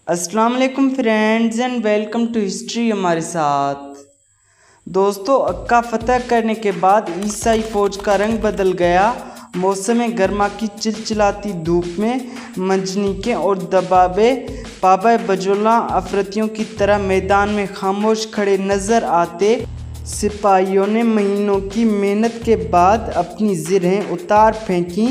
अस्सलाम वालेकुम friends and welcome to history हमारे साथ। दोस्तों, अक्का फतह करने के बाद ईसाई फौज का रंग बदल गया। मौसम गर्मा की चिलचिलाती धूप में मंजनीके और दबाबे पाबा बजोला अफरतियों की तरह मैदान में खामोश खड़े नजर आते। सिपाहियों ने महीनों की मेहनत के बाद अपनी ज़िरहें उतार फेंकी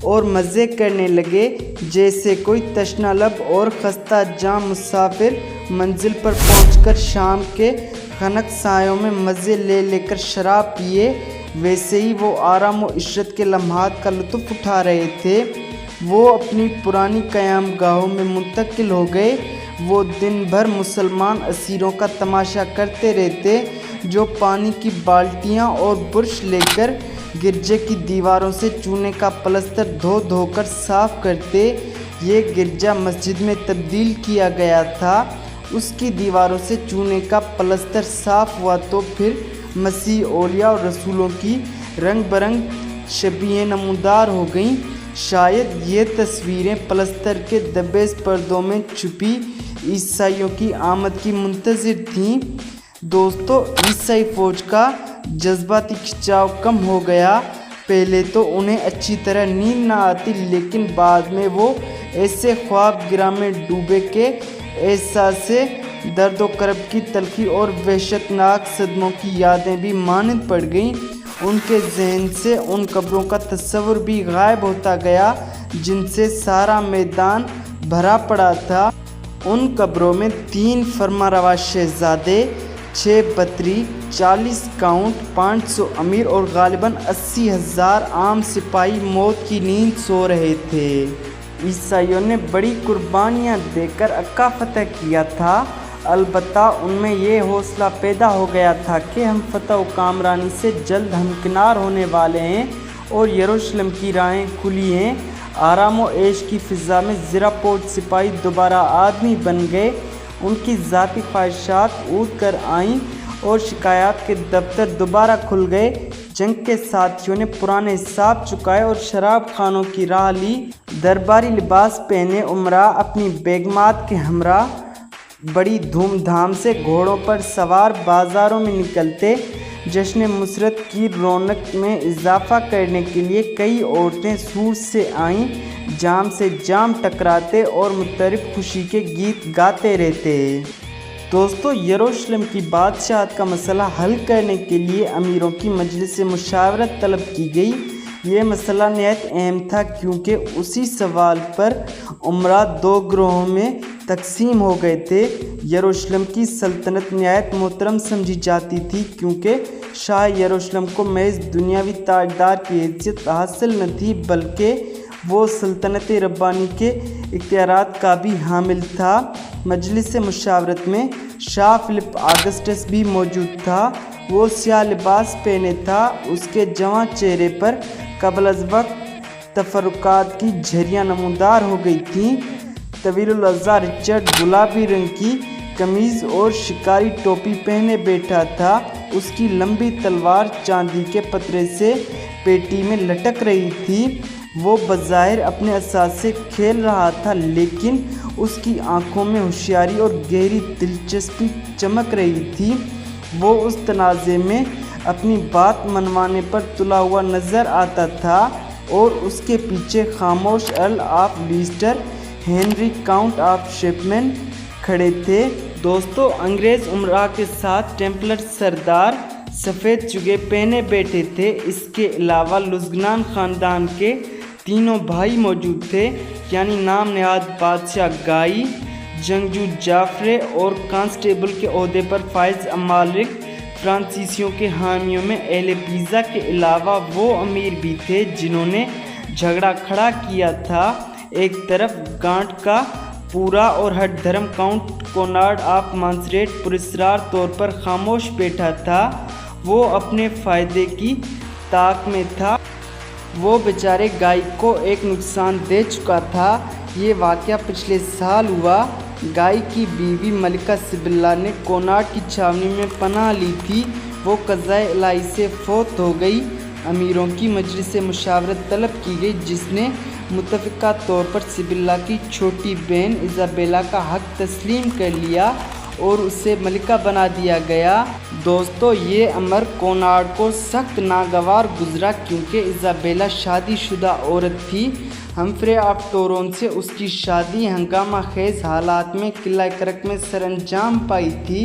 और मज़े करने लगे, जैसे कोई तशनालब और खस्ता जाम मुसाफिर मंजिल पर पहुंचकर शाम के खनक सायों में मज़े ले लेकर शराब पिए। वैसे ही वो आराम और इशरत के लम्हात का लुत्फ़ उठा रहे थे। वो अपनी पुरानी क़याम गाहों में मुंतकिल हो गए। वो दिन भर मुसलमान असीरों का तमाशा करते रहते, जो पानी की बाल्टियाँ और बुरश लेकर गिरजे की दीवारों से चूने का पलस्तर धो धोकर साफ़ करते। ये गिरजा मस्जिद में तब्दील किया गया था। उसकी दीवारों से चूने का पलस्तर साफ़ हुआ तो फिर मसीह, औलिया और रसूलों की रंग बरंग शबीहें नमूदार हो गईं। शायद ये तस्वीरें पलस्तर के दबे पर्दों में छुपी ईसाइयों की आमद की मुंतज़िर थीं। दोस्तों, ईसाई फ़ौज का जज्बाती खिंचाव कम हो गया। पहले तो उन्हें अच्छी तरह नींद ना आती, लेकिन बाद में वो ऐसे ख्वाब गिरा में डूबे के एहसास से दर्द व करब की तलखी और वहशतनाक सदमों की यादें भी मानद पड़ गईं। उनके जहन से उन कब्रों का तस्वुर भी गायब होता गया जिनसे सारा मैदान भरा पड़ा था। उन कब्रों में 3 फरमारवा शहजादे, 6 बतरी, 40 काउंट, 500 अमीर और गालिबन 80,000 आम सिपाही मौत की नींद सो रहे थे। ईसाइयों ने बड़ी कुर्बानियाँ देकर अक्का फतह किया था। अलबत्ता उनमें ये हौसला पैदा हो गया था कि हम फतह व कामरानी से जल्द हमकिनार होने वाले हैं और यरूशलेम की राहें खुली हैं। आराम व ऐश की फ़िज़ा में ज़िरापोज सिपाही दोबारा आदमी बन गए। उनकी ज़ाती ख्वाहिशात ऊद कर आईं और शिकायत के दफ्तर दोबारा खुल गए। जंग के साथियों ने पुराने हिसाब चुकाए और शराब खानों की राह ली। दरबारी लिबास पहने उमरा अपनी बेगमात के हमरा बड़ी धूमधाम से घोड़ों पर सवार बाज़ारों में निकलते। जश्न मुसरत की रौनक में इजाफा करने के लिए कई औरतें सूर से आईं, जाम से जाम टकराते और मुतरिब खुशी के गीत गाते रहते। दोस्तों, यरूशलेम की बादशाहत का मसला हल करने के लिए अमीरों की मजलिस मुशावरत तलब की गई। ये मसला नहायत अहम था, क्योंकि उसी सवाल पर उमरा 2 ग्रोहों में तकसीम हो गए थे। यरूशलेम की सल्तनत नहायत मोहतरम समझी जाती थी, क्योंकि शाह यरूशलेम को महज दुनियावी ताजदार की हैसियत हासिल न थी, बल्कि वो सल्तनत रब्बानी के इख्तियारात का भी हामिल था। मजलिस मुशावरत में शाह फिलिप ऑगस्टस भी मौजूद था। वो स्याह लिबास पहने था। उसके जवां चेहरे पर कबल अज़ वक्त तफरुकात की झरियाँ नमूदार हो गई थीं। तवील अज़ा रिचर्ड गुलाबी रंग की कमीज़ और शिकारी टोपी पहने बैठा था। उसकी लंबी तलवार चांदी के पतरे से पेटी में लटक रही थी। वो बज़ाहिर अपने असास से खेल रहा था, लेकिन उसकी आंखों में होशियारी और गहरी दिलचस्पी चमक रही थी। वो उस तनाज़े में अपनी बात मनवाने पर तुला हुआ नज़र आता था और उसके पीछे खामोश earl of Leicester Henry count of Shepman खड़े थे। दोस्तों, अंग्रेज़ उमरा के साथ टेम्पलर सरदार सफ़ेद चुगे पहने बैठे थे। इसके अलावा लुज़गनान ख़ानदान के 3 भाई मौजूद थे, यानी नाम नहाद बादशाह गाई, जंगजू जाफरे और कांस्टेबल के ओहदे पर फाइज अमालिक। फ्रांसीसियों के हामियों में अहले पिज़ा के अलावा वो अमीर भी थे जिन्होंने झगड़ा खड़ा किया था। एक तरफ गांट का पूरा और हर धर्म काउंट कोनार्ड ऑफ मांसरेट पुरस्कार तौर पर खामोश बैठा था। वो अपने फ़ायदे की ताक में था। वो बेचारे गाय को एक नुकसान दे चुका था। ये वाक़या पिछले साल हुआ। गाय की बीवी मलिका सिबिल्ला ने कोनार्ड की छावनी में पनाह ली थी। वो क़ज़ाए इलाही से फौत हो गई। अमीरों की मजलिस मुशावरत तलब की गई, जिसने मुतफ़िका तौर पर सिबिल्ला की छोटी बहन इज़ाबेला का हक तस्लीम कर लिया और उसे मलिका बना दिया गया। दोस्तों, ये अमर कोनार्ड को सख्त नागवार गुजरा क्योंकि इज़ाबेला शादीशुदा औरत थी। हम्फ्रे ऑफ टोरन से उसकी शादी हंगामा खेज हालात में किला करक में सरअंजाम पाई थी।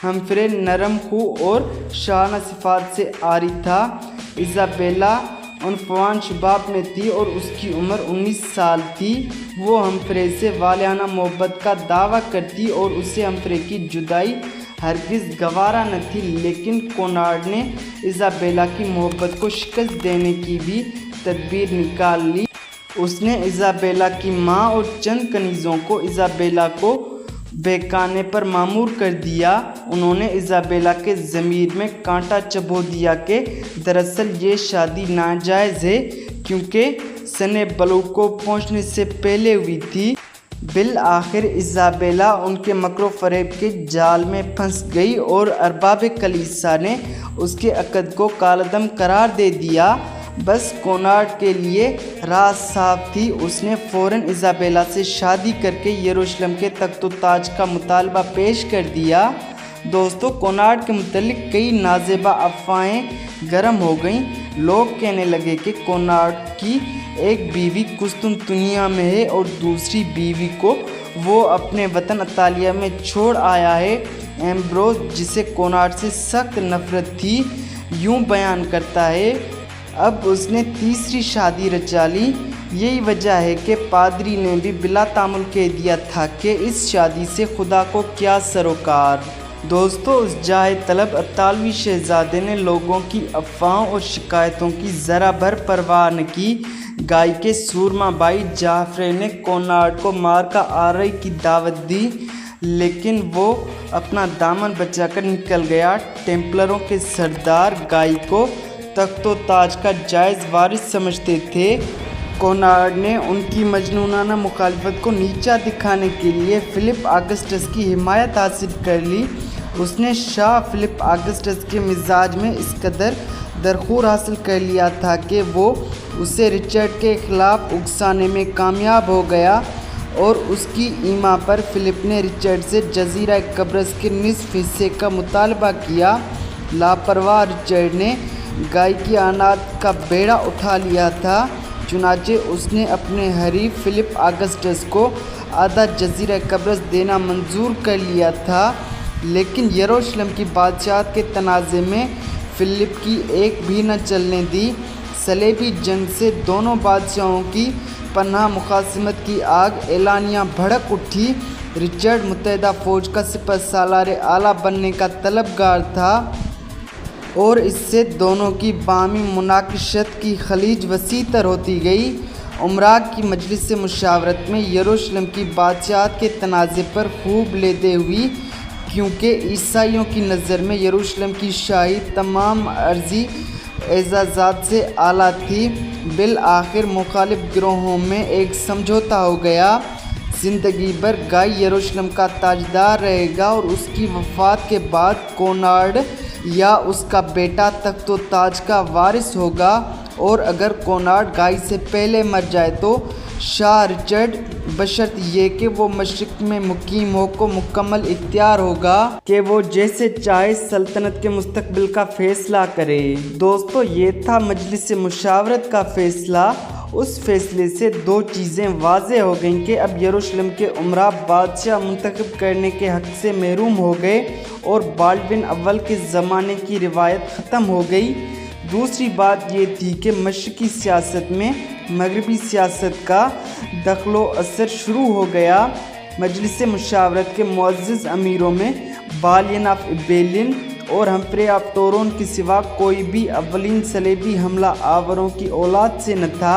हम्फ्रे नरम खूह और शाना सिफात से आरी था। इज़ाबेला उनफवान शबाब में थी और उसकी उम्र 19 साल थी। वो हम्फ्रे से वालियाना मोहब्बत का दावा करती और उसे हम्फ्रे की जुदाई हरगिज़ गवारा न थी, लेकिन कोनार्ड ने इज़ाबेला की मोहब्बत को शिकस्त देने की भी तदबीर निकाल ली। उसने इज़ाबेला की माँ और चंद कनीज़ों को इज़ाबेला को बहकाने पर मामूर कर दिया। उन्होंने इज़ाबेला के ज़मीर में कांटा चबो दिया कि दरअसल ये शादी नाजायज़ है क्योंकि सने बलूग को पहुँचने से पहले हुई थी। बिल आखिर इज़ाबेला उनके मकरो फ़रेब के जाल में फंस गई और अरबाब कलीसिया ने उसके अक़द को कालदम करार दे दिया। बस कोनार्ड के लिए राह साफ थी। उसने फ़ौरन इज़ाबेला से शादी करके यरूशलेम के तख्त ताज का मुतालबा पेश कर दिया। दोस्तों, कोनार्ड के मुतल्लिक़ कई नाज़ेबा अफ़वाहें गर्म हो गईं। लोग कहने लगे कि कोनार्ड की एक बीवी कुस्तुनतुनिया में है और दूसरी बीवी को वो अपने वतन इतालिया में छोड़ आया है। एम्ब्रोस, जिसे कोनार्ड से सख्त नफ़रत थी, यूँ बयान करता है, अब उसने तीसरी शादी रचा ली। यही वजह है कि पादरी ने भी बिला तामुल कह दिया था कि इस शादी से खुदा को क्या सरोकार। दोस्तों, उस जाहे तलब इतालवी शहजादे ने लोगों की अफवाहों और शिकायतों की ज़रा भर परवाह न की। गाय के सूरमा भाई जाफरे ने कोनार्ड को मार का आरई की दावत दी, लेकिन वो अपना दामन बचाकर निकल गया। टेम्पलरों के सरदार गाय को तख्तो ताज का जायज़ वारिस समझते थे। कोनार्ड ने उनकी मजनूनाना मुखालफत को नीचा दिखाने के लिए फ़िलिप ऑगस्टस की हिमायत हासिल कर ली। उसने शाह फ़िलिप ऑगस्टस के मिजाज में इस कदर दरखूर हासिल कर लिया था कि वो उसे रिचर्ड के ख़िलाफ़ उकसाने में कामयाब हो गया और उसकी ईमा पर फ़िलिप ने रिचर्ड से जज़ीरा कब्रस के निसफ़ हिस्से का मुतालबा किया। लापरवाह रिचर्ड ने गाय की आनात का बेड़ा उठा लिया था। चुनाचे उसने अपने हरीफ फ़िलिप ऑगस्टस को आधा जज़ीरा कब्रस देना मंजूर कर लिया था, लेकिन यरूशलेम की बादशाहत के तनाज़े में फ़िलिप की एक भी न चलने दी। सलेबी जंग से दोनों बादशाहों की पनाह मुखासिमत की आग एलानिया भड़क उठी। रिचर्ड मुत्तहिदा फ़ौज का सिपहसालार आला बनने का तलबगार था और इससे दोनों की बामी मुनाकिशत की खलीज वसी तर होती गई। उमरा की मजलिस मुशावरत में यरूशलेम की बादशाहत के तनाज़े पर खूब लेदे हुई, क्योंकि ईसाइयों की नज़र में यरूशलेम की शाही तमाम अर्जी एजाज़ात से आला थी। बिल आखिर मुखालिफ गिरोहों में एक समझौता हो गया। ज़िंदगी भर गाय यरूशलेम का ताजदार रहेगा और उसकी वफ़ात के बाद कोनार्ड या उसका बेटा तख्तो ताज का वारिस होगा, और अगर कोनार्ड गाय से पहले मर जाए तो शाह रिचर्ड बशर्त ये कि वो मशरिक़ में मुकीम हो को मुकम्मल इख्तियार होगा कि वो जैसे चाहे सल्तनत के मुस्तकबिल का फ़ैसला करे। दोस्तों, ये था मजलिस मुशावरत का फ़ैसला। उस फैसले से दो चीज़ें वाज़े हो गईं कि अब यरूशलेम के उमरा बादशाह मुंतखब करने के हक़ से महरूम हो गए और बाल्डविन अव्वल के ज़माने की रिवायत ख़त्म हो गई। दूसरी बात ये थी कि मशरिकी सियासत में मगरबी सियासत का दखलो असर शुरू हो गया। मजलिस मुशावरत के मुअज़्ज़ज़ अमीरों में बालियन ऑफ इबेलिन और हम्फ्रे ऑफ टोरन के सिवा कोई भी अव्वलीन सलेबी हमला आवरों की औलाद से न था।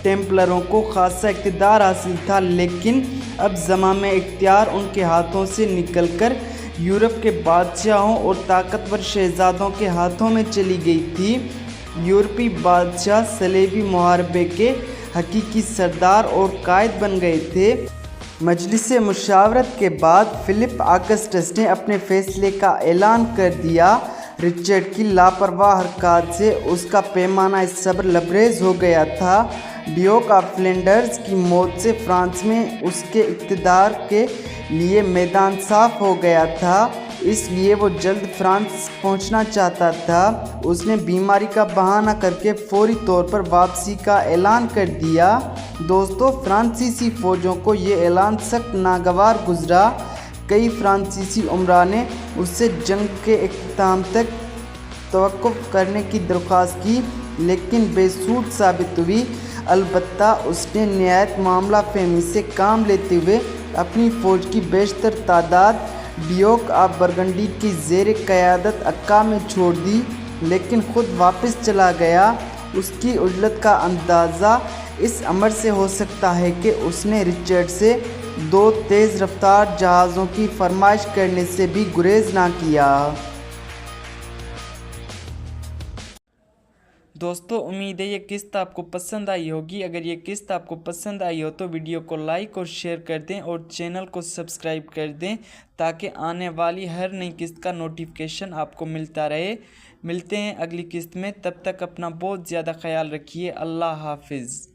टेम्पलरों को खासा इक़्तिदार हासिल था, लेकिन अब ज़माम इख्तियार उनके हाथों से निकलकर यूरोप के बादशाहों और ताकतवर शहज़ादों के हाथों में चली गई थी। यूरोपी बादशाह सलेबी मुहारबे के हकीकी सरदार और कायद बन गए थे। मजलिस मुशावरत के बाद फ़िलिप ऑगस्टस ने अपने फ़ैसले का ऐलान कर दिया। रिचर्ड की लापरवाह हरकत से उसका पैमाना सब्र लबरेज हो गया था। ڈیوک آف فلینڈرز کی موت سے فرانس میں اس کے اقتدار کے لیے میدان صاف ہو گیا تھا، اس لیے وہ جلد فرانس پہنچنا چاہتا تھا۔ اس نے بیماری کا بہانہ کر کے فوری طور پر واپسی کا اعلان کر دیا۔ دوستو، فرانسیسی فوجوں کو یہ اعلان سخت ناگوار گزرا۔ کئی فرانسیسی امراء نے اس سے جنگ کے اختتام تک توقف کرنے کی درخواست کی، لیکن بے سود ثابت ہوئی۔ البتہ اس نے نہایت معاملہ فہمی سے کام لیتے ہوئے اپنی فوج کی بیشتر تعداد ڈیوک آف برگنڈی کی زیر قیادت عکا میں چھوڑ دی، لیکن خود واپس چلا گیا۔ اس کی عجلت کا اندازہ اس امر سے ہو سکتا ہے کہ اس نے رچرڈ سے 2 تیز رفتار جہازوں کی فرمائش کرنے سے بھی گریز نہ کیا۔ دوستو، امید ہے یہ قسط آپ کو پسند آئی ہوگی۔ اگر یہ قسط آپ کو پسند آئی ہو تو ویڈیو کو لائک اور شیئر کر دیں اور چینل کو سبسکرائب کر دیں تاکہ آنے والی ہر نئی قسط کا نوٹیفیکیشن آپ کو ملتا رہے۔ ملتے ہیں اگلی قسط میں، تب تک اپنا بہت زیادہ خیال رکھیے۔ اللہ حافظ۔